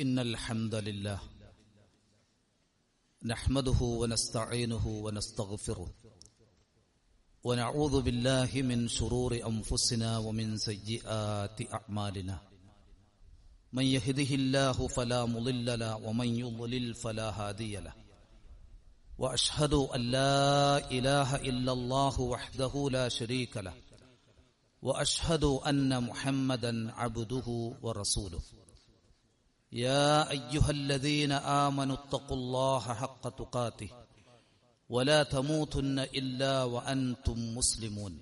إن الحمد لله نحمده ونستعينه ونستغفره ونعوذ بالله من شرور أنفسنا ومن سيئات أعمالنا من يهده الله فلا مضل له ومن يضلل فلا هادي له وأشهد أن لا إله إلا الله وحده لا شريك له وأشهد أن محمدا عبده ورسوله يا أيها الذين آمنوا اتقوا الله حق تقاته ولا تموتن إلا وأنتم مسلمون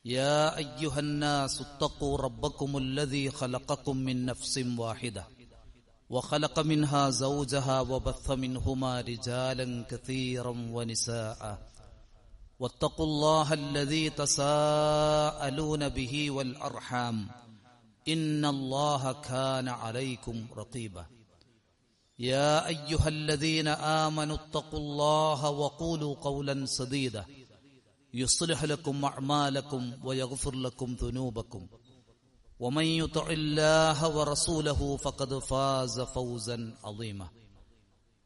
يا أيها الناس اتقوا ربكم الذي خلقكم من نفس واحدة وخلق منها زوجها وبث منهما رجالا كثيرا ونساء واتقوا الله الذي تساءلون به والأرحام إن الله كان عليكم رقيبا يا أيها الذين آمنوا اتقوا الله وقولوا قولا سديدا يصلح لكم أعمالكم ويغفر لكم ذنوبكم ومن يطع الله ورسوله فقد فاز فوزا عظيما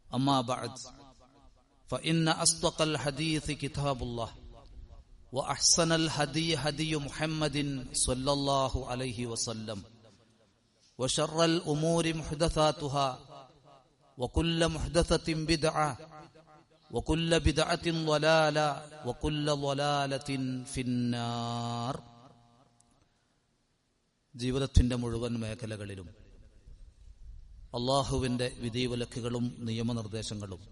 أما بعد فإن أصدق الحديث كتاب الله وأحسن الهدي هدي محمد صلى الله عليه وسلم وشر الأمور محدثاتها وكل محدثة بدعة وكل بدعة ضلالة وكل ضلالة في النار. ജീവിതത്തിന്റെ മുഴുവൻ മേഖലകളിലും അല്ലാഹുവിന്റെ വിധിവിലക്കുകളും നിയമനിർദ്ദേശങ്ങളും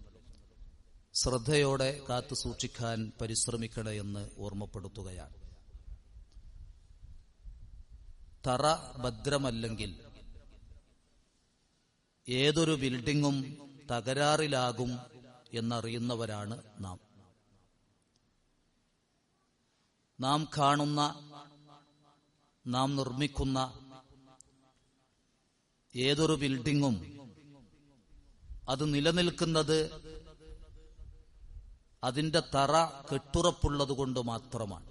ശ്രദ്ധയോടെ കാത്തു സൂക്ഷിക്കാൻ പരിശ്രമിക്കണേ എന്ന് ഓർമ്മപ്പെടുത്തുകയാണ്. തറ ഭദ്രമല്ലെങ്കിൽ ഏതൊരു ബിൽഡിങ്ങും തകരാറിലാകും എന്നറിയുന്നവരാണ് നാം. നാം കാണുന്ന, നാം നിർമ്മിക്കുന്ന ഏതൊരു ബിൽഡിങ്ങും അത് നിലനിൽക്കുന്നത് അതിന്റെ തറ കെട്ടുറപ്പുള്ളതുകൊണ്ട് മാത്രമാണ്.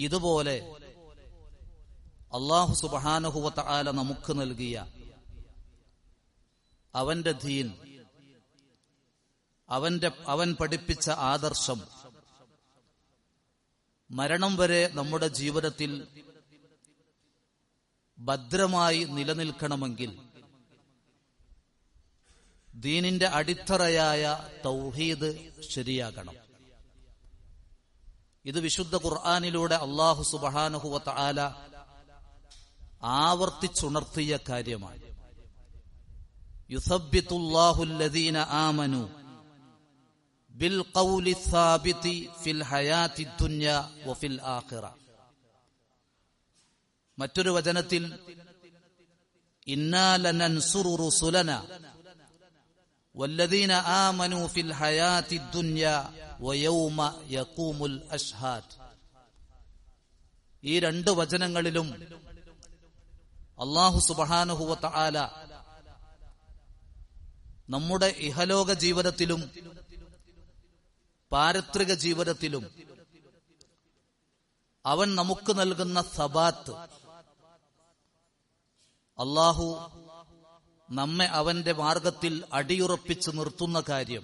ഇതുപോലെ അല്ലാഹു സുബ്ഹാനഹു വ തആല നമുക്ക് നൽകിയ അവന്റെ ദീൻ, അവൻ പഠിപ്പിച്ച ആദർശം മരണം വരെ നമ്മുടെ ജീവിതത്തിൽ ഭദ്രമായി നിലനിൽക്കണമെങ്കിൽ ദീനിന്റെ അടിത്തറയായ തൗഹീദ് ശരിയാകണം. ഇത് വിശുദ്ധ ഖുർആനിലൂടെ അല്ലാഹു സുബ്ഹാനഹു വ തആല ആവർത്തിച്ചുണർത്തിയ കാര്യമാണ്. യുസബ്ബിതുല്ലാഹു അല്ലദീന ആമനു ബിൽ ഖൗലി സാബിതി ഫിൽ ഹയാത്തി ദുനിയ വഫിൽ ആഖിറ. മറ്റൊരു വചനത്തിൽ ഇന്നാ ലനൻസുറു റുസുലനാ വല്ലദീന ആമനു ഫിൽ ഹയാത്തി ദുനിയ വയൗമ യഖൂമുൽ അഷ്ഹാദ്. ഈ രണ്ട് വചനങ്ങളിലും അല്ലാഹു സുബ്ഹാനഹു വ തആല നമ്മുടെ ഇഹലോക ജീവിതത്തിലും പാരത്രിക ജീവിതത്തിലും അവൻ നമുക്ക് നൽകുന്ന സബാത്ത്, അല്ലാഹു നമ്മെ അവന്റെ മാർഗത്തിൽ അടിയുറപ്പിച്ച് നിർത്തുന്ന കാര്യം,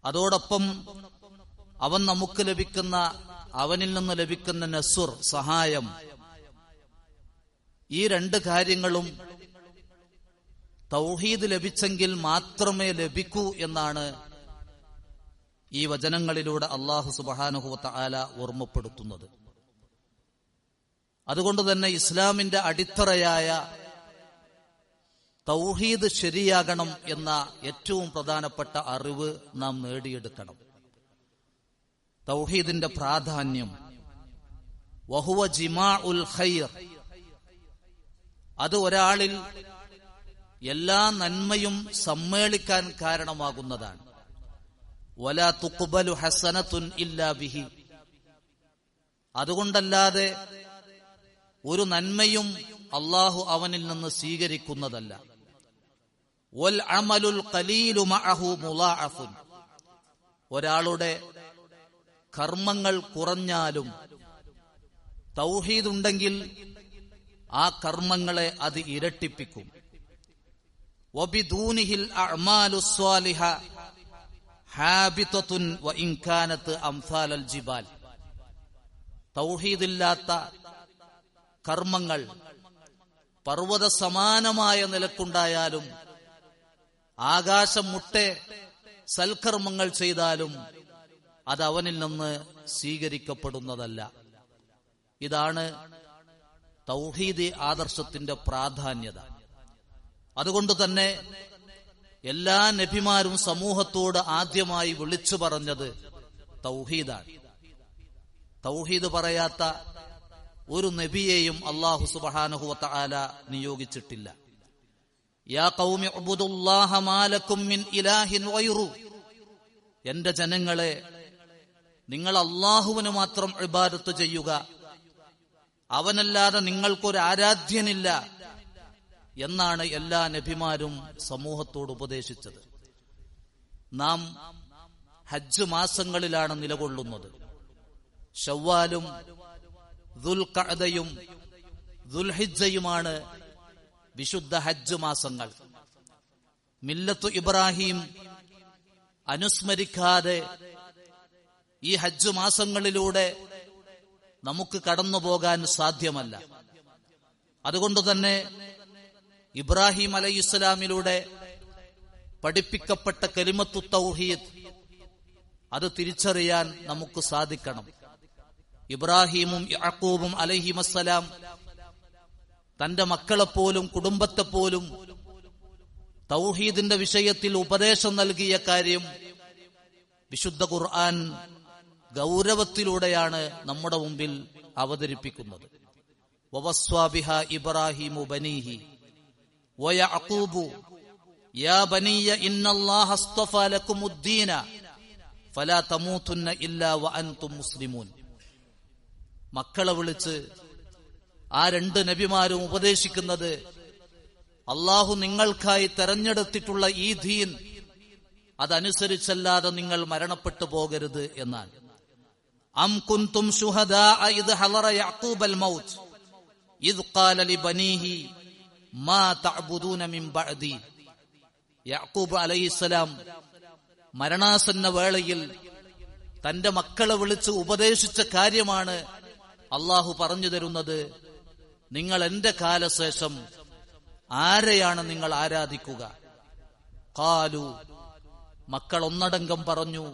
അതോടൊപ്പം അവൻ നമുക്ക് ലഭിക്കുന്ന, അവനിൽ നിന്ന് ലഭിക്കുന്ന നസ്ർ, സഹായം, ഈ രണ്ട് കാര്യങ്ങളും തൗഹീദ് ലഭിച്ചെങ്കിൽ മാത്രമേ ലഭിക്കൂ എന്നാണ് ഈ വചനങ്ങളിലൂടെ അല്ലാഹു സുബ്ഹാനഹു വ തആല ഓർമ്മപ്പെടുത്തുന്നത്. അതുകൊണ്ട് തന്നെ ഇസ്ലാമിന്റെ അടിത്തറയായ തൗഹീദ് ശരിയാകണം എന്ന ഏറ്റവും പ്രധാനപ്പെട്ട അറിവ് നാം നേടിയെടുക്കണം. തൗഹീദിന്റെ പ്രാധാന്യം, വഹുവ ജിമാഉൽ ഖൈർ, അത് ഒരാളിൽ എല്ലാ നന്മയും സമ്മേളിക്കാൻ കാരണമാകുന്നതാണ്. വലാ തുഖ്ബലു ഹസനത്തുൻ ഇല്ലാ ബിഹി, അതുകൊണ്ടല്ലാതെ ഒരു നന്മയും അല്ലാഹു അവനിൽ നിന്ന് സ്വീകരിക്കുന്നതല്ല. വൽ അമലുൽ ഖലീലു മഅഹു മുളാഅഫുൻ, ഒരാളുടെ കർമ്മങ്ങൾ കുറഞ്ഞാലും തൗഹീദ് ഉണ്ടെങ്കിൽ ആ കർമ്മങ്ങളെ അത് ഇരട്ടിപ്പിക്കും. വബിദൂനിഹിൽ അഅ്മാലു സ്വാലിഹ ഹാബിതത്തുൻ വഇൻ കാനത് അംസാലൽ ജിബാൽ. തൗഹീദില്ലാത്ത കർമ്മങ്ങൾ പർവ്വത സമാനമായ നിലക്കുണ്ടായാലും, ആകാശം മുട്ടെ സൽക്കർമ്മങ്ങൾ ചെയ്താലും അത് അവനിൽ നിന്ന് സ്വീകരിക്കപ്പെടുന്നതല്ല. ഇതാണ് തൗഹീദ് ആദർശത്തിന്റെ പ്രാധാന്യത. അതുകൊണ്ട് തന്നെ എല്ലാ നബിമാരും സമൂഹത്തോട് ആദ്യമായി വിളിച്ചു പറഞ്ഞത് തൗഹീദാണ്. തൗഹീദ് പറയാത്ത ഒരു നബിയെയും അല്ലാഹു സുബ്ഹാനഹു വ തആല നിയോഗിച്ചിട്ടില്ല. യാ ഖൗമി ഉബ്ദുല്ലാഹ മാ ലക്കും മിൻ ഇലാഹിൻ ഗൈറു. എന്റെ ജനങ്ങളെ, നിങ്ങൾ അല്ലാഹുവിന് മാത്രം ഇബാദത്ത് ചെയ്യുക, അവനല്ലാതെ നിങ്ങൾക്കൊരു ആരാധ്യനില്ല എന്നാണ് എല്ലാ നബിമാരും സമൂഹത്തോട് ഉപദേശിച്ചത്. നാം ഹജ്ജ് മാസങ്ങളിലാണ് നിലകൊള്ളുന്നത്. ശവ്വാലും ദുൽഖഅദയും ദുൽഹിജ്ജയുമാണ് വിശുദ്ധ ഹജ്ജ് മാസങ്ങൾ. മില്ലത്തു ഇബ്രാഹിം അനുസ്മരിക്കാതെ ഈ ഹജ്ജ് മാസങ്ങളിലൂടെ നമുക്ക് കടന്നുപോകാൻ സാധ്യമല്ല. അതുകൊണ്ട് തന്നെ ഇബ്രാഹിം അലൈഹിസ്സലാമിലൂടെ പഠിപ്പിക്കപ്പെട്ട കലിമത്തു തൗഹീദ് അത് തിരിച്ചറിയാൻ നമുക്ക് സാധിക്കണം. ഇബ്രാഹിമും യാക്കൂബും അലൈഹിമസ്സലാം തന്റെ മക്കളെപ്പോലും കുടുംബത്തെപ്പോലും തൗഹീദിന്റെ വിഷയത്തിൽ ഉപദേശം നൽകിയ കാര്യം വിശുദ്ധ ഖുർആൻ ഗൗരവത്തിലൂടെയാണ് നമ്മുടെ മുമ്പിൽ അവതരിപ്പിക്കുന്നത്. വവസ്വാ ബിഹാ ഇബ്രാഹിമു ബനീഹി വയഅഖൂബു യാ ബനിയ്യ ഇന്നല്ലാഹ അസ്തഫാ ലക്കുമുദ്ദീന ഫലാ തമൂതുന്ന ഇല്ലാ വഅൻതും മുസ്ലിമൂൻ. മക്കളെ വിളിച്ച് ആ രണ്ട് നബിമാരും ഉപദേശിക്കുന്നത് അല്ലാഹു നിങ്ങൾക്കായി തെരഞ്ഞെടുത്തിട്ടുള്ള ഈ ദീൻ അതനുസരിച്ചല്ലാതെ നിങ്ങൾ മരണപ്പെട്ടു പോകരുത് എന്നാണ്. അം കുൻതും ശുഹദാഅ ഇദ് ഹളറ യഅഖൂബൽ മൗത്ത് ഇദ് ഖാല ലിബനീഹി മാ തഅബുദൂന മിൻ ബഅദി. യാക്കൂബ് അലൈഹിസ്സലാം മരണാസന്ന വേളയിൽ തന്റെ മക്കളെ വിളിച്ച് ഉപദേശിച്ച കാര്യമാണ് അള്ളാഹു പറഞ്ഞു തരുന്നത്. നിങ്ങൾ എന്റെ കാലശേഷം ആരെയാണ് നിങ്ങൾ ആരാധിക്കുക? ഖാലു, മക്കൾ ഒന്നടങ്കം പറഞ്ഞു,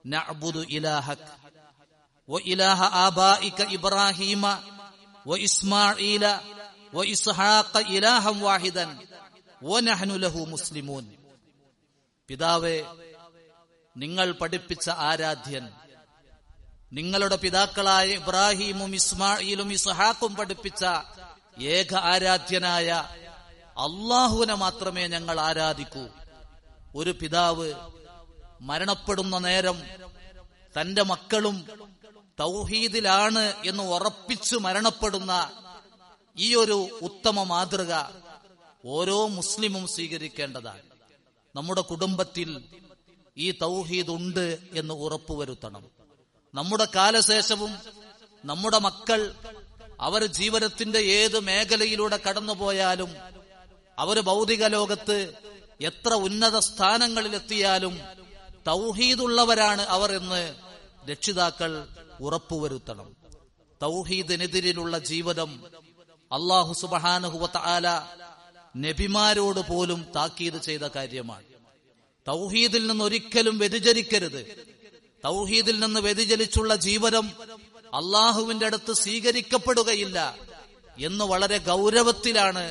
നഅ്ബുദു ഇലാഹക് വ ഇലാഹ ആബാഇക ഇബ്രാഹീമ വ ഇസ്മാഈല വ ഇസ്ഹാഖ ഇലാഹൻ വാഹിദൻ വ നഹ്നു ലഹു മുസ്ലിമൂൻ. പിതാവേ, നിങ്ങൾ പഠിപ്പിച്ച ആരാധ്യൻ, നിങ്ങളുടെ പിതാക്കളായ ഇബ്രാഹീമും ഇസ്മാഈലും ഇസ്ഹാഖും പഠിപ്പിച്ച ഏക ആരാധ്യനായ അല്ലാഹുവിനെ മാത്രമേ ഞങ്ങൾ ആരാധിക്കൂ. ഒരു പിതാവ് മരണപ്പെടുന്ന നേരം തന്റെ മക്കളും തൗഹീദിലാണ് എന്ന് ഉറപ്പിച്ചു മരണപ്പെടുന്ന ഈ ഒരു ഉത്തമ മാതൃക ഓരോ മുസ്ലിമും സ്വീകരിക്കേണ്ടതാണ്. നമ്മുടെ കുടുംബത്തിൽ ഈ തൗഹീദ് ഉണ്ട് എന്ന് ഉറപ്പുവരുത്തണം. നമ്മുടെ കാലശേഷവും നമ്മുടെ മക്കൾ അവർ ജീവിതത്തിന്റെ ഏത് മേഖലയിലൂടെ കടന്നുപോയാലും, അവർ ഭൗതിക ലോകത്ത് എത്ര ഉന്നത സ്ഥാനങ്ങളിലെത്തിയാലും തൗഹീദുള്ളവരാണ് അവർ എന്ന് രക്ഷിതാക്കൾ ഉറപ്പുവരുത്തണം. തൗഹീദിനെതിരിലുള്ള ജീവിതം അല്ലാഹു സുബ്ഹാനഹു വ തആല നബിമാരോട് പോലും താക്കീത് ചെയ്ത കാര്യമാണ്. തൗഹീദിൽ നിന്ന് ഒരിക്കലും വ്യതിചലിക്കരുത്. തൗഹീദിൽ നിന്ന് വ്യതിചലിച്ചുള്ള ജീവിതം അള്ളാഹുവിന്റെ അടുത്ത് സ്വീകരിക്കപ്പെടുകയില്ല എന്ന് വളരെ ഗൗരവത്തിലാണ്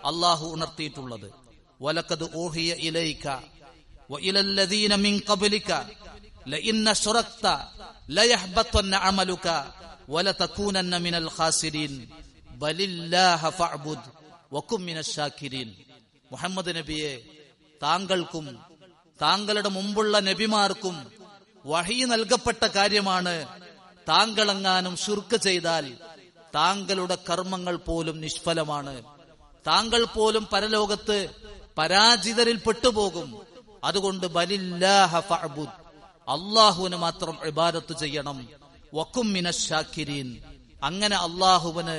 അള്ളാഹു ഉണർത്തിയിട്ടുള്ളത്. വലഖദ് ഊഹിയ ഇലൈക വ ഇലല്ലദീന മിൻ ഖബ്ലിക ലഇൻ അശ്റക്ത ലയഹ്ബതന്ന അമലുക വലതകൂനന്ന മിനൽ ഖാസിരീൻ ബലില്ലാഹ ഫഅ്ബുദ് വകും മിനശ് ശാകിരീൻ. മുഹമ്മദ് നബിയെ, താങ്കൾക്കും താങ്കളുടെ മുമ്പുള്ള നബിമാർക്കും വഹി നൽകപ്പെട്ട കാര്യമാണ്. താങ്കളെങ്ങാനും ശിർക്ക് ചെയ്താൽ താങ്കളുടെ കർമ്മങ്ങൾ പോലും നിഷ്ഫലമാണ്. താങ്കൾ പോലും പരലോകത്ത് പരാജിതരിൽ പെട്ടുപോകും. അതുകൊണ്ട് ബലില്ലാഹ ഫഅ്ബുദ്, അല്ലാഹുവിന് മാത്രം ഇബാദത്ത് ചെയ്യണം. വകും മിനശ് ശാകിരീൻ, അങ്ങനെ അല്ലാഹുവിന്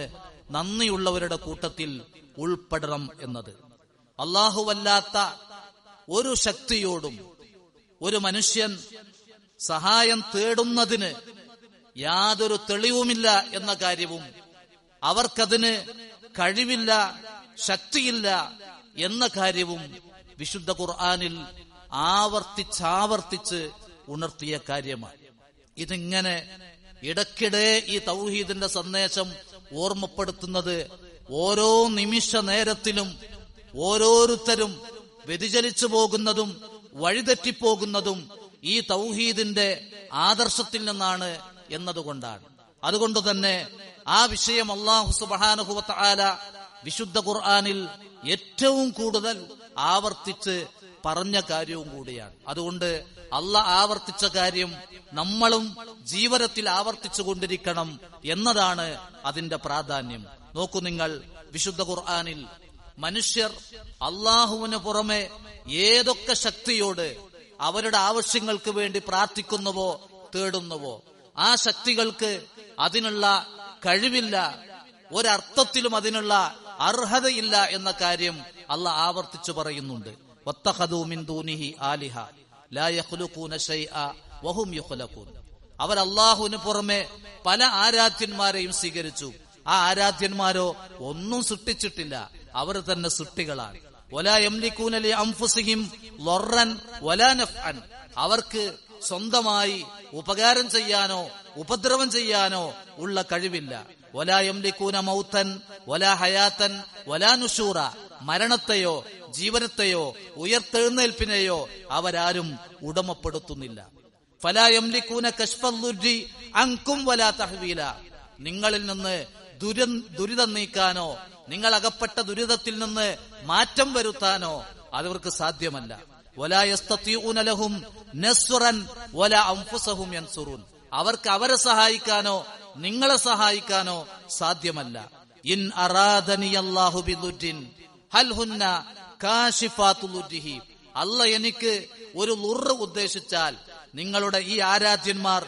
നന്ദിയുള്ളവരുടെ കൂട്ടത്തിൽ ഉൾപ്പെടണം എന്നത്. അല്ലാഹുവല്ലാത്ത ഒരു ശക്തിയോടും ഒരു മനുഷ്യൻ സഹായം തേടുന്നതിന് യാതൊരു തെളിവുമില്ല എന്ന കാര്യവും അവർക്കതിന് കഴിവില്ല, ശക്തിയില്ല എന്ന കാര്യവും വിശുദ്ധ ഖുർആനിൽ ആവർത്തിച്ചാവർത്തിച്ച് ഉണർത്തിയ കാര്യമാണ്. ഇതിങ്ങനെ ഇടയ്ക്കിടെ ഈ തൗഹീദിന്റെ സന്ദേശം ഓർമ്മപ്പെടുത്തുന്നത് ഓരോ നിമിഷ നേരത്തിലും ഓരോരുത്തരും വ്യതിചലിച്ചു പോകുന്നതും വഴിതെറ്റിപ്പോകുന്നതും ഈ തൗഹീദിന്റെ ആദർശത്തിൽ നിന്നാണ് എന്നതുകൊണ്ടാണ്. അതുകൊണ്ട് തന്നെ ആ വിഷയം അല്ലാഹു സുബ്ഹാനഹു വ തആല വിശുദ്ധ ഖുർആനിൽ ഏറ്റവും കൂടുതൽ ആവർത്തിച്ച് പറഞ്ഞ കാര്യവും കൂടിയാണ്. അതുകൊണ്ട് അല്ലാഹ് ആവർത്തിച്ച കാര്യം നമ്മളും ജീവിതത്തിൽ ആവർത്തിച്ചു കൊണ്ടിരിക്കണം എന്നതാണ് അതിന്റെ പ്രാധാന്യം. നോക്കൂ നിങ്ങൾ, വിശുദ്ധ ഖുർആനിൽ മനുഷ്യർ അല്ലാഹുവിന് പുറമെ ഏതൊക്കെ ശക്തിയോട് അവരുടെ ആവശ്യങ്ങൾക്ക് വേണ്ടി പ്രാർത്ഥിക്കുന്നുവോ തേടുന്നുവോ ആ ശക്തികൾക്ക് അതിനുള്ള കഴിവില്ല, ഒരർത്ഥത്തിലും അതിനുള്ള അർഹതയില്ല എന്ന കാര്യം അല്ലാഹ് ആവർത്തിച്ചു പറയുന്നുണ്ട്. വത്തഖദൂ മിൻ ദൂനിഹി ആലിഹ ലാ യഖ്ലുഖൂന ശൈഅ വഹും യഖ്ലഖൂൻ. അവർ അല്ലാഹുവിന് പുറമെ പല ആരാധ്യന്മാരെയും സ്വീകരിച്ചു. ആ ആരാധ്യന്മാരോ ഒന്നും സൃഷ്ടിച്ചിട്ടില്ല, അവർ തന്നെ സൃഷ്ടികളാണ്. വലാ യംലികൂന ലി അൻഫുസിഹിം ളർറൻ വലാ നഫ്അൻ. അവർക്ക് സ്വന്തമായി ഉപകാരം ചെയ്യാനോ ഉപദ്രവം ചെയ്യാനോ ഉള്ള കഴിവില്ല. വലാ യംലികൂന മൗതൻ വലാ ഹയാതൻ വലാ നുശൂറ. മരണത്തെയോ ജീവനത്തെയോ ഉയർത്തെഴുന്നേൽപ്പിനെയോ അവരാരും ഉടമപ്പെടുത്തുന്നില്ല. ഫലാ യംലികൂന കശ്ഫൽ ദുർരി അൻകും വലാ തഹ്വീല. നിങ്ങളിൽ നിന്ന് ദുരിതം നീക്കാനോ നിങ്ങൾ അകപ്പെട്ട ദുരിതത്തിൽ നിന്ന് മാറ്റം വരുത്താനോ അതവർക്ക് സാധ്യമല്ല. വലാ യസ്തതിഊന ലഹും നസ്റൻ വലാ അൻഫുസഹും യൻസുറൂൻ. അവർക്ക് അവരെ സഹായിക്കാനോ നിങ്ങളെ സഹായിക്കാനോ സാധ്യമല്ല. ഇൻ അറാദനിയല്ലാഹു ബിദുർരിൻ ഹൽ ഹുന്ന കാശിഫാതു ദുർരിഹി. അല്ലാഹ് എനിക്ക് ഒരു ളുർറ് ഉദ്ദേശിച്ചാൽ നിങ്ങളുടെ ഈ ആരാധ്യന്മാർ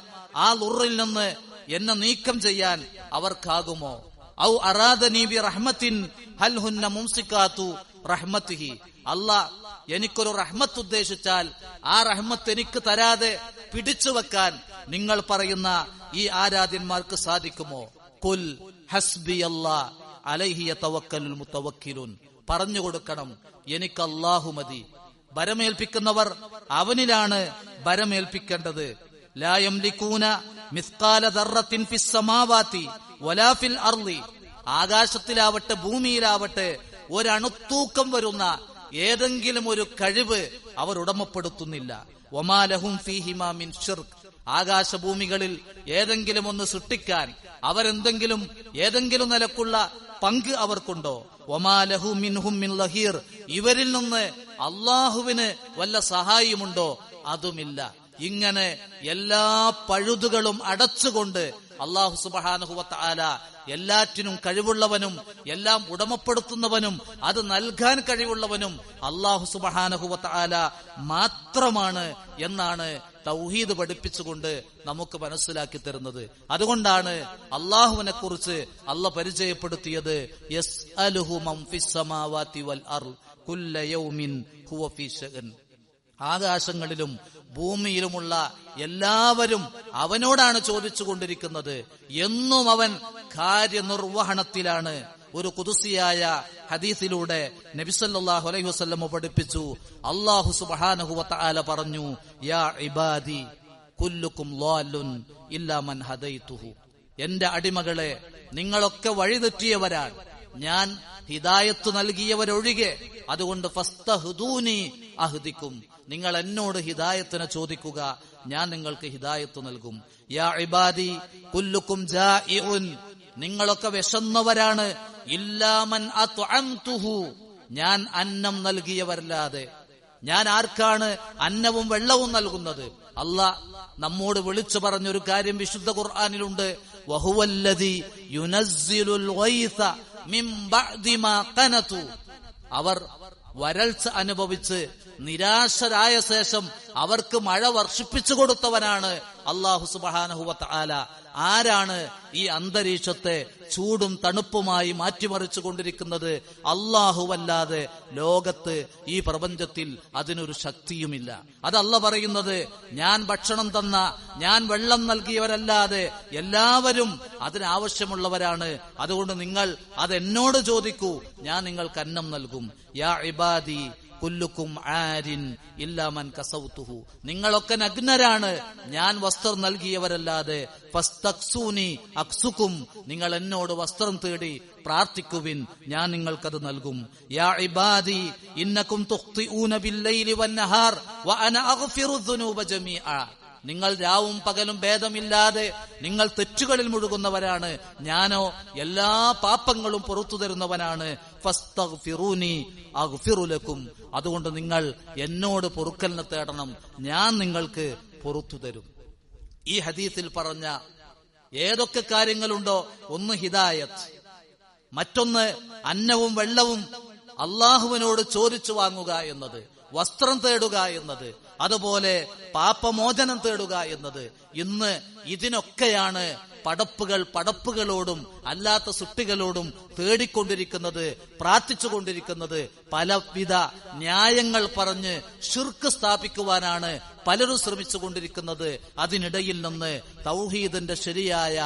ആ ളുറിൽ നിന്ന് എന്നെ നീക്കം ചെയ്യാൻ അവർക്കാകുമോ? ഔ അറാദനി ബി റഹ്മത്തിൻ ഹൽ ഹുന്ന മുംസികാതു റഹ്മത്തിഹി. അല്ലാഹ് എനിക്കൊരു റഹ്മത്ത് ഉദ്ദേശിച്ചാൽ ആ റഹ്മത്ത് എനിക്ക് തരാതെ പിടിച്ചു വെക്കാൻ നിങ്ങൾ പറയുന്ന ഈ ആരാധ്യന്മാർക്ക് സാധിക്കുമോ? ഖുൽ ഹസ്ബിയല്ലാഹ് അലൈഹി യതവക്കലുൽ മുതവക്കിലൂൻ. പറഞ്ഞു കൊടുക്കണം, എനിക്ക് അല്ലാഹു മതി. ഭരമേൽപ്പിക്കുന്നവർ അവനിലാണ് ഭരമേൽപ്പിക്കേണ്ടത്. ലാ യംലികൂന മിസ്കാല ദർറത്തിൻ ഫിസ് സമാവാതി വലാ ഫിൽ അർളി. ആകാശത്തിലാവട്ടെ ഭൂമിയിലാവട്ടെ ഒരണുത്തൂക്കം വരുന്ന ഏതെങ്കിലും ഒരു കഴിവ് അവർ ഉടമപ്പെടുത്തുന്നില്ല. വമാ ലഹും ഫീഹിമാ മിൻ ശിർക്ക്. ആകാശഭൂമികളിൽ ഏതെങ്കിലും ഒന്ന് സൃഷ്ടിക്കാൻ അവരെന്തെങ്കിലും ഏതെങ്കിലും നിലക്കുള്ള പങ്ക് അവർക്കുണ്ടോ? വമാ ലഹു മിൻഹും മിൻ ലഹീർ. ഇവരിൽ നിന്ന് അല്ലാഹുവിന് വല്ല സഹായമുണ്ടോ? അതുമില്ല. ഇങ്ങനെ എല്ലാ പഴുതുകളും അടച്ചുകൊണ്ട് അല്ലാഹു സുബ്ഹാനഹു വ തആല എല്ലാറ്റിനും കഴിവുള്ളവനും എല്ലാം ഉടമപ്പെടുത്തുന്നവനും അത് നൽകാൻ കഴിവുള്ളവനും അല്ലാഹു സുബ്ഹാനഹു വ തആല മാത്രമാണ് എന്നാണ് തൗഹീദ് പഠിപ്പിച്ചുകൊണ്ട് നമുക്ക് മനസ്സിലാക്കി തരുന്നത്. അതുകൊണ്ടാണ് അല്ലാഹുവിനെ കുറിച്ച് അല്ലാഹ് പരിചയപ്പെടുത്തിയത് യസ്അലുഹു മൻ ഫിസ് സമാവാതി വൽ അർള് കുല്ല യൗമിൻ ഹുവ ഫീ ശഅൻ. ആകാശങ്ങളിലും ഭൂമിയിലുമുള്ള എല്ലാവരും അവനോടാണ് ചോദിച്ചു കൊണ്ടിരിക്കുന്നത്. എന്നും അവൻ കാര്യനിർവഹണത്തിലാണ്. ഒരു ഖുദ്സിയായ ഹദീസിലൂടെ നബി സല്ലല്ലാഹു അലൈഹി വസല്ലം പഠിപ്പിച്ചു, അല്ലാഹു സുബ്ഹാനഹു വ തആല പറഞ്ഞു, യാ ഇബാദി കുല്ലുക്കും ളാലുൻ ഇല്ലാ മൻ ഹദൈതുഹു. എന്റെ അടിമകളെ, നിങ്ങളൊക്കെ വഴിതെറ്റിയവരാണ്, ഞാൻ ഹിദായത്ത് നൽകിയവരൊഴികെ. അതുകൊണ്ട് ഫസ്തഹ്ദൂനി അഹ്ദിക്കും. നിങ്ങൾ എന്നോട് ഹിദായത്തിനെ ചോദിക്കുക, ഞാൻ നിങ്ങൾക്ക് ഹിദായത്ത് നൽകും. യാ ഇബാദി കുല്ലുക്കും ജാഇഉൻ. നിങ്ങളൊക്കെ വിശന്നവരാണ്. ഇല്ലാ മൻ അത്അംതുഹു. ഞാൻ അന്നം നൽകിയവരല്ലാതെ. ഞാൻ ആർക്കാണ് അന്നവും വെള്ളവും നൽകുന്നത്? അല്ലാഹ് നമ്മോട് വിളിച്ചു പറഞ്ഞൊരു കാര്യം വിശുദ്ധ ഖുർആനിലുണ്ട്. വഹുവല്ലദീ യുനസ്സിലുൽ ഗൈസ മിൻ ബഅദി മാ ഖനതു. അവർ വരൾച്ച അനുഭവിച്ച് നിരാശരായ ശേഷം അവർക്ക് മഴ വർഷിപ്പിച്ചു കൊടുത്തവനാണ് അല്ലാഹു സുബ്ഹാനഹു വ തആല ആരാണ് ഈ അന്തരീക്ഷത്തെ ചൂടും തണുപ്പുമായി മാറ്റിമറിച്ചു കൊണ്ടിരിക്കുന്നത്? അല്ലാഹുവല്ലാതെ ലോകത്ത് ഈ പ്രപഞ്ചത്തിൽ അതിനൊരു ശക്തിയുമില്ല. അത് അല്ലാഹു പറയുന്നത്, ഞാൻ ഭക്ഷണം തന്ന, ഞാൻ വെള്ളം നൽകിയവരല്ലാതെ എല്ലാവരും അതിനാവശ്യമുള്ളവരാണ്. അതുകൊണ്ട് നിങ്ങൾ അതെന്നോട് ചോദിക്കൂ, ഞാൻ നിങ്ങൾക്ക് അന്നം നൽകും. യാ ഇബാദി കുല്ലുക്കും ആരിൻ ഇല്ലാ മൻ കസൗതുഹു, നിങ്ങളൊക്കെ നഗ്നരാണ്, ഞാൻ വസ്ത്രം നൽകിയവരല്ലാതെ. ഫസ്തക്സൂനി അക്സുക്കും, നിങ്ങൾ എന്നോട് വസ്ത്രം തേടി പ്രാർത്ഥിക്കുവിൻ, ഞാൻ നിങ്ങൾക്കത് നൽകും. യാ ഇബാദി ഇന്നകും തുഖ്തിഊന ബില്ലൈലി വന്നഹാർ വഅന അഗ്ഫിറു ദുനൂബ ജമീഅ, നിങ്ങൾ രാവും പകലും ഭേദമില്ലാതെ നിങ്ങൾ തെറ്റുകളിൽ മുഴുകുന്നവരാണ്, ഞാനോ എല്ലാ പാപങ്ങളും പുറത്തു തരുന്നവനാണ്. ഫസ്തഗ്ഫിറൂനി അഗ്ഫിറു ലക്കും, അതുകൊണ്ട് നിങ്ങൾ എന്നോട് പൊറുക്കലിനെ തേടണം, ഞാൻ നിങ്ങൾക്ക് പുറത്തു തരും. ഈ ഹദീസിൽ പറഞ്ഞ ഏതൊക്കെ കാര്യങ്ങളുണ്ടോ, ഒന്ന് ഹിദായത്ത്, മറ്റൊന്ന് അന്നവും വെള്ളവും അള്ളാഹുവിനോട് ചോദിച്ചു വാങ്ങുക എന്നത്, വസ്ത്രം തേടുക എന്നത്, അതുപോലെ പാപമോചനം തേടുക എന്നത്. ഇന്ന് ഇതിനൊക്കെയാണ് പടപ്പുകളോടും അല്ലാത്ത സൃഷ്ടികളോടും തേടിക്കൊണ്ടിരിക്കുന്നത്, പ്രാർത്ഥിച്ചുകൊണ്ടിരിക്കുന്നത്. പലവിധ ന്യായങ്ങൾ പറഞ്ഞ് ശിർക്ക് സ്ഥാപിക്കുവാനാണ് പലരും ശ്രമിച്ചുകൊണ്ടിരിക്കുന്നത്. അതിനിടയിൽ നിന്ന് തൗഹീദിന്റെ ശരിയായ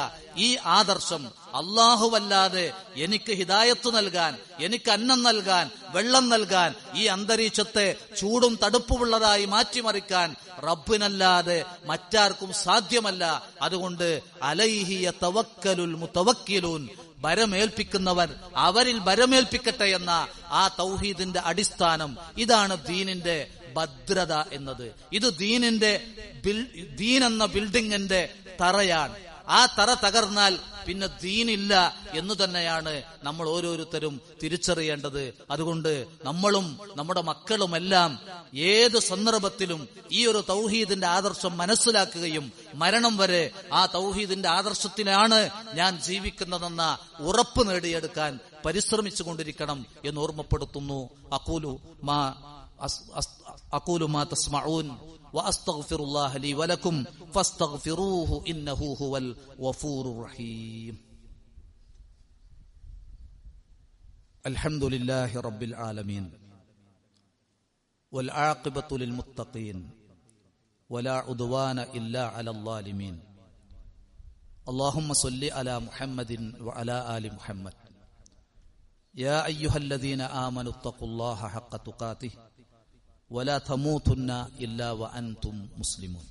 ഈ ആദർശം, അല്ലാഹുവല്ലാതെ എനിക്ക് ഹിദായത്ത് നൽകാൻ, എനിക്ക് അന്നം നൽകാൻ, വെള്ളം നൽകാൻ, ഈ അന്തരീക്ഷത്തെ ചൂടും തടുപ്പുള്ളതായി മാറ്റിമറിക്കാൻ റബ്ബിനല്ലാതെ മറ്റാർക്കും സാധ്യമല്ല. അതുകൊണ്ട് അലൈഹി യതവക്കലുൽ മുതവക്കിലൂൻ, ഭരമേൽപ്പിക്കുന്നവർ അവരിൽ ഭരമേൽപ്പിക്കട്ടെ എന്ന ആ തൗഹീദിന്റെ അടിസ്ഥാനം, ഇതാണ് ദീനിന്റെ ഭദ്രത എന്നത്. ഇത് ദീൻ എന്ന ബിൽഡിങ്ങിന്റെ തറയാണ്. ആ തറ തകർന്നാൽ പിന്നെ ദീനില്ല എന്ന് തന്നെയാണ് നമ്മൾ ഓരോരുത്തരും തിരിച്ചറിയേണ്ടത്. അതുകൊണ്ട് നമ്മളും നമ്മുടെ മക്കളുമെല്ലാം ഏത് സന്ദർഭത്തിലും ഈ ഒരു തൗഹീദിന്റെ ആദർശം മനസ്സിലാക്കുകയും മരണം വരെ ആ തൗഹീദിന്റെ ആദർശത്തിലാണ് ഞാൻ ജീവിക്കുന്നതെന്ന ഉറപ്പ് നേടിയെടുക്കാൻ പരിശ്രമിച്ചു കൊണ്ടിരിക്കണം എന്ന് ഓർമ്മപ്പെടുത്തുന്നു. അഖൂലു മാ തസ്മഊൻ വഅസ്തഗ്ഫിറുല്ലാഹ ലീ വലക്കും ഫസ്തഗ്ഫിറൂഹു ഇന്നഹു ഹുവൽ ഗഫൂറുർ റഹീം. അൽഹംദുലില്ലാഹി റബ്ബിൽ ആലമീൻ വൽ ആഖിബത്തു ലിൽ മുത്തഖീൻ വലാ ഉദ്വാന ഇല്ലാ അലൽ ളാലിമീൻ. അല്ലാഹുമ്മ സ്വല്ലി അലാ മുഹമ്മദിൻ വഅലാ ആലി മുഹമ്മദ്. യാ അയ്യുഹല്ലദീന ആമനു തഖുല്ലാഹ ഹഖ്ക തുഖാതിഹി വലാ തമൂതുന്ന ഇല്ലാ വഅൻതും മുസ്ലിമൂൻ.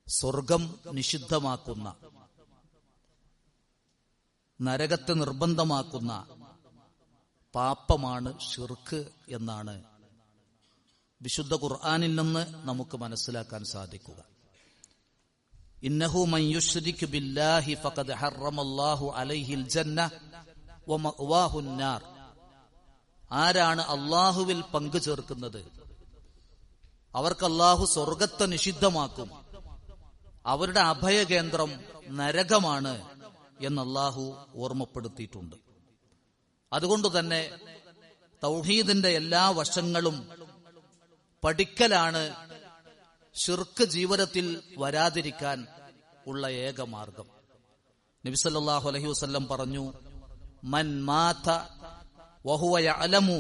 സ്വർഗം നിഷിദ്ധമാക്കുന്ന, നരകത്തെ നിർബന്ധമാക്കുന്ന പാപമാണ് ശിർക്ക് എന്നാണ് വിശുദ്ധ ഖുർആനിൽ നിന്ന് നമുക്ക് മനസ്സിലാക്കാൻ സാധിക്കുക. ഇന്നഹു മൻ യുശ്രിക് ബില്ലാഹി ഫഖദ് ഹറമല്ലാഹു അലൈഹിൽ ജന്ന വമഅവാഹുൻ നാർ. ആരാണ് അള്ളാഹുവിൽ പങ്കു ചേർക്കുന്നത് അവർക്ക് അള്ളാഹു സ്വർഗത്തെ നിഷിദ്ധമാക്കും, അവരുടെ അഭയകേന്ദ്രം നരകമാണ് എന്ന് അള്ളാഹു ഓർമ്മപ്പെടുത്തിയിട്ടുണ്ട്. അതുകൊണ്ട് തന്നെ തൗഹീദിന്റെ എല്ലാ വശങ്ങളും പഠിക്കലാണ് ശിർക്ക് ജീവിതത്തിൽ വരാതിരിക്കാൻ ഉള്ള ഏക മാർഗം. നബി സല്ലല്ലാഹു അലൈഹി വസല്ലം പറഞ്ഞു, മൻ മാത വഹുവ യഅലമു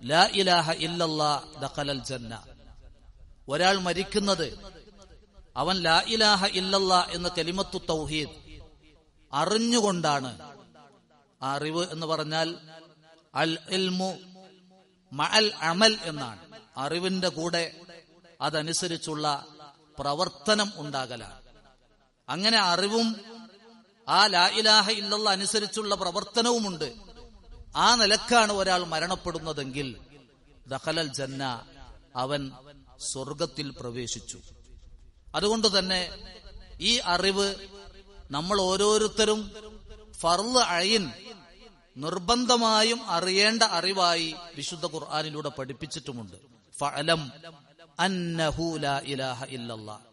ലാ ഇലാഹ ഇല്ലല്ലാഹ് ദഖലൽ ജന്ന. ഒരാൾ മരിക്കുന്നത് അവൻ ലാ ഇലാഹ ഇല്ലല്ലാഹ് എന്ന കലിമത്തു തൗഹീദ് അറിഞ്ഞുകൊണ്ടാണ്. അറിവ് എന്ന് പറഞ്ഞാൽ അൽ ഇൽമു മഅൽ അമൽ എന്നാണ്. അറിവിന്റെ കൂടെ അതനുസരിച്ചുള്ള പ്രവർത്തനം ഉണ്ടാകലാണ്. അങ്ങനെ അറിവും ആ ലാ ഇലാഹ ഇല്ലല്ലാഹ് അനുസരിച്ചുള്ള പ്രവർത്തനവുമുണ്ട്. ആ നിലക്കാണ് ഒരാൾ മരണപ്പെടുന്നതെങ്കിൽ ദഖലൽ ജന്ന, അവൻ സ്വർഗത്തിൽ പ്രവേശിച്ചു. അതുകൊണ്ട് തന്നെ ഈ അറിവ് നമ്മൾ ഓരോരുത്തരും ഫർള് ഐൻ, നിർബന്ധമായും അറിയേണ്ട അറിവായി വിശുദ്ധ ഖുർആനിലൂടെ പഠിപ്പിച്ചിട്ടുമുണ്ട്. ഫഅലം അന്നഹു ലാ ഇലാഹ ഇല്ലല്ലാഹ്.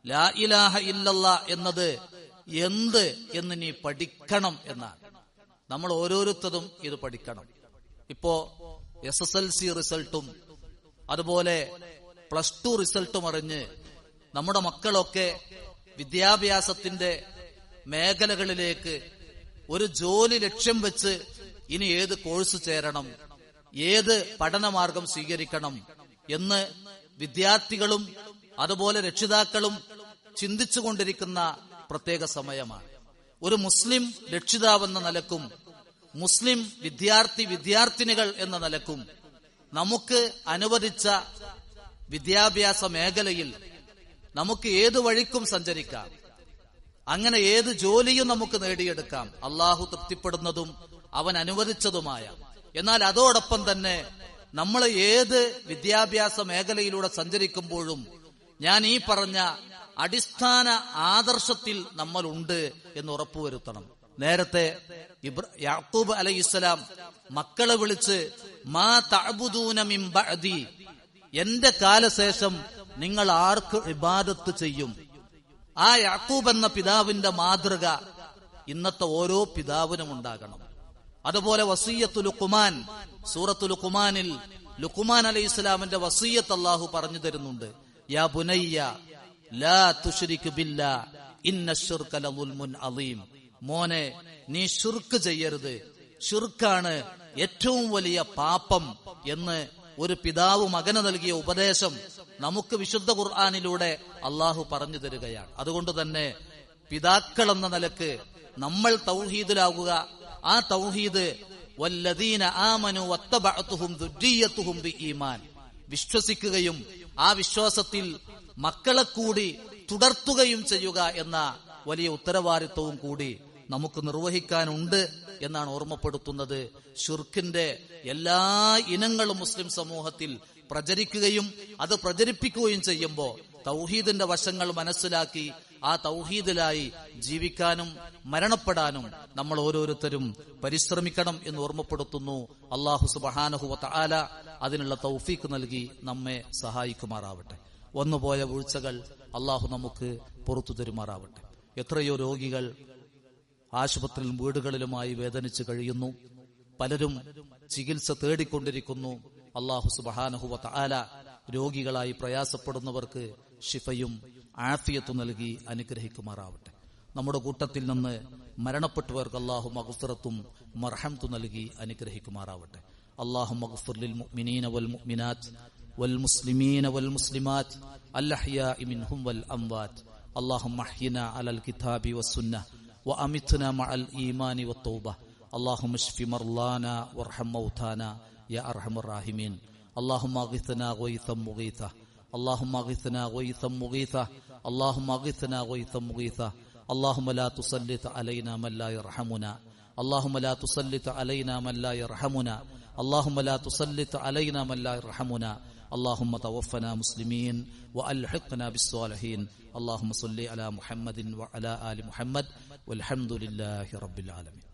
ലാ ഇലാഹ ഇല്ലല്ലാഹ് എന്നത് എന്ത് എന്ന് നീ പഠിക്കണം എന്നാണ്. നമ്മൾ ഓരോരുത്തരും ഇത് പഠിക്കണം. ഇപ്പോ SSLC റിസൾട്ടും അതുപോലെ +2 റിസൾട്ടും അറിഞ്ഞ് നമ്മുടെ മക്കളൊക്കെ വിദ്യാഭ്യാസത്തിന്റെ മേഖലകളിലേക്ക് ഒരു ജോലി ലക്ഷ്യം വെച്ച് ഇനി ഏത് കോഴ്സ് ചേരണം, ഏത് പഠനമാർഗം സ്വീകരിക്കണം എന്ന് വിദ്യാർത്ഥികളും അതുപോലെ രക്ഷിതാക്കളും ചിന്തിച്ചുകൊണ്ടിരിക്കുന്ന പ്രത്യേക സമയമാണ്. ഒരു മുസ്ലിം രക്ഷിതാവെന്ന നിലക്കും മുസ്ലിം വിദ്യാർത്ഥിനികൾ എന്ന നിലക്കും നമുക്ക് അനുവദിച്ച വിദ്യാഭ്യാസ മേഖലയിൽ നമുക്ക് ഏത് വഴിക്കും സഞ്ചരിക്കാം, അങ്ങനെ ഏത് ജോലിയും നമുക്ക് നേടിയെടുക്കാം, അള്ളാഹു തൃപ്തിപ്പെടുന്നതും അവൻ അനുവദിച്ചതുമായ. എന്നാൽ അതോടൊപ്പം തന്നെ നമ്മൾ ഏത് വിദ്യാഭ്യാസ മേഖലയിലൂടെ സഞ്ചരിക്കുമ്പോഴും ഞാൻ ഈ പറഞ്ഞ അടിസ്ഥാന ആദർശത്തിൽ നമ്മൾ ഉണ്ട് എന്ന് ഉറപ്പുവരുത്തണം. നേരത്തെ യാക്കൂബ് അലൈഹിസ്സലാം മക്കളെ വിളിച്ച് മാ തഅബുദൂന മിൻ ബഅദി, എന്റെ കാലശേഷം നിങ്ങൾ ആർക്ക് ഇബാദത്ത് ചെയ്യും? ആ യാക്കൂബ് എന്ന പിതാവിന്റെ മാതൃക ഇന്നത്തെ ഓരോ പിതാവിനും ഉണ്ടാകണം. അതുപോലെ വസിയ്യത്തു ലുഖ്മാൻ, സൂറത്തു ലുഖ്മാനിൽ ലുഖ്മാൻ അലൈഹിസ്സലാമിന്റെ വസിയ്യത്ത് അല്ലാഹു പറഞ്ഞു തരുന്നുണ്ട്. യാ ബുനയ്യ ലാ തുശ്രിക് ബില്ലാ ഇന്നശ്ശിർക ലദുൽമുൻ അളീം, മോനെ നീ ശിർക്ക് ചെയ്യരുത്, ശിർക്കാണ് ഏറ്റവും വലിയ പാപം എന്ന് ഒരു പിതാവ് മകന് നൽകിയ ഉപദേശം നമുക്ക് വിശുദ്ധ ഖുർആനിലൂടെ അള്ളാഹു പറഞ്ഞു തരികയാണ്. അതുകൊണ്ട് തന്നെ പിതാക്കൾ എന്ന നിലക്ക് നമ്മൾ തൗഹീദിലാകുക. ആ തൗഹീദ് വല്ലദീന ആമനു വത്തബഅതുഹും ദുർരിയ്യതുഹും ബിഈമാൻ, വിശ്വസിക്കുകയും ആ വിശ്വാസത്തിൽ മക്കളെ കൂടി തുടർത്തുകയും ചെയ്യുക എന്ന വലിയ ഉത്തരവാദിത്വവും കൂടി നമുക്ക് നിർവഹിക്കാനുണ്ട് എന്നാണ് ഓർമ്മപ്പെടുത്തുന്നത്. ശിർക്കിന്റെ എല്ലാ ഇനങ്ങളും മുസ്ലിം സമൂഹത്തിൽ പ്രചരിക്കുകയും അത് പ്രചരിപ്പിക്കുകയും ചെയ്യുമ്പോൾ തൗഹീദിന്റെ വശങ്ങൾ മനസ്സിലാക്കി ആ തൗഹീദിലായി ജീവിക്കാനും മരണപ്പെടാനും നമ്മൾ ഓരോരുത്തരും പരിശ്രമിക്കണം എന്ന് ഓർമ്മപ്പെടുത്തുന്നു. അല്ലാഹു സുബ്ഹാനഹു വ തആല അതിനുള്ള തൗഫീഖ് നൽകി നമ്മെ സഹായിക്കുമാറാവട്ടെ. വന്നുപോയ വീഴ്ചകൾ അല്ലാഹു നമുക്ക് പുറത്തു തരുമാറാവട്ടെ. എത്രയോ രോഗികൾ ആശുപത്രിയിലും വീടുകളിലുമായി വേദനിച്ച് കഴിയുന്നു. പലരും ചികിത്സ തേടിക്കൊണ്ടിരിക്കുന്നു. അല്ലാഹു സുബ്ഹാനഹു വ തആല രോഗികളായി പ്രയാസപ്പെടുന്നവർക്ക് ശിഫയും ആഫിയത്തും നൽകി അനുഗ്രഹിക്കുമാറാവട്ടെ. നമ്മുടെ കൂട്ടത്തിൽ നിന്ന് മരണപ്പെട്ടവർക്ക് അല്ലാഹു മഗ്ഫിറത്തും മർഹമത്തും നൽകി അനുഗ്രഹിക്കുമാറാവട്ടെ. അല്ലാഹു മഗ്ഫിർ ലിൽ മുഅ്മിനീന വൽ മുഅ്മിനാത്ത് വൽ മുസ്ലിമീന വൽ മുസ്ലിമാത്ത് അൽ അഹ്യാഇ മിൻഹും വൽ അംവാത്ത്. اللهم احينا على الكتاب والسنة وأمتنا مع الإيمان والتوبة. اللهم اشف مرضانا وارحم موتانا يا أرحم الراحمين. اللهم اغثنا غيثا مغيثا. اللهم اغثنا غيثا مغيثا. اللهم اغثنا غيثا مغيثا. اللهم لا تسلط علينا من لا يرحمنا. اللهم لا تسلط علينا من لا يرحمنا. اللهم لا تسلط علينا من لا يرحمنا. اللهم توفنا مسلمين وألحقنا بالصالحين. اللهم صل على محمد وعلى آل محمد والحمد لله رب العالمين.